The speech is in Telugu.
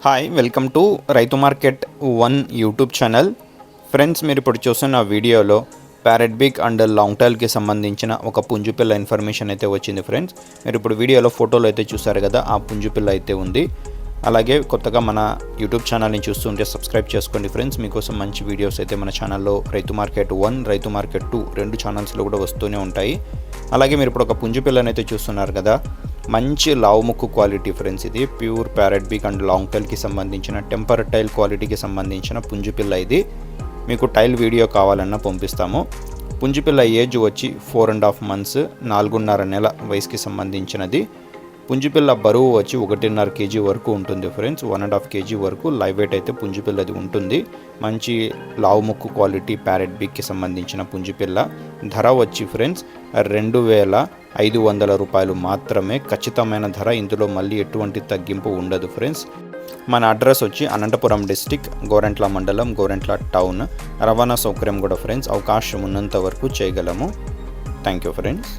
హాయ్ వెల్కమ్ టు రైతు మార్కెట్ 1 యూట్యూబ్ ఛానల్. ఫ్రెండ్స్, మీరు ఇప్పుడు చూస్తున్న వీడియోలో ప్యారెట్ బిగ్ అండ్ లాంగ్ టైల్కి సంబంధించిన ఒక పుంజుపిల్ల ఇన్ఫర్మేషన్ అయితే వచ్చింది. ఫ్రెండ్స్, మీరు ఇప్పుడు వీడియోలో ఫోటోలు అయితే చూసారు కదా, ఆ పుంజుపిల్ల అయితే ఉంది. అలాగే కొత్తగా మన యూట్యూబ్ ఛానల్ని చూస్తుంటే సబ్స్క్రైబ్ చేసుకోండి ఫ్రెండ్స్. మీకోసం మంచి వీడియోస్ అయితే మన ఛానల్లో రైతు మార్కెట్ 1, రైతు మార్కెట్ 2 రెండు ఛానల్స్లో కూడా వస్తూనే ఉంటాయి. అలాగే మీరు ఇప్పుడు ఒక పుంజుపిల్లని అయితే చూస్తున్నారు కదా, మంచి లావు ముక్కు క్వాలిటీ ఫ్రెండ్స్. ఇది pure parrot big and long టైల్కి సంబంధించిన టెంపర్ టైల్ క్వాలిటీకి సంబంధించిన పుంజుపిల్ల. ఇది మీకు టైల్ వీడియో కావాలన్నా పంపిస్తాము. పుంజుపిల్ల ఏజ్ వచ్చి 4.5 months, 4.5 నెల వయసుకి సంబంధించినది. పుంజుపిల్ల బరువు వచ్చి 1.5 kg వరకు ఉంటుంది ఫ్రెండ్స్. 1.5 kg వరకు లైవ్ వెయిట్ అయితే పుంజుపిల్లది ఉంటుంది. మంచి లావు ముక్కు క్వాలిటీ ప్యారెట్ బిగ్కి సంబంధించిన పుంజుపిల్ల. ధర వచ్చి ఫ్రెండ్స్ 2,500 రూపాయలు మాత్రమే ఖచ్చితమైన ధర. ఇందులో మళ్ళీ ఎటువంటి తగ్గింపు ఉండదు ఫ్రెండ్స్. మన అడ్రస్ వచ్చి అనంతపురం డిస్టిక్, గోరెంట్ల మండలం, గోరెంట్ల టౌన్. రవాణా సౌకర్యం కూడా ఫ్రెండ్స్ అవకాశం ఉన్నంత వరకు చేయగలము. Thank you friends.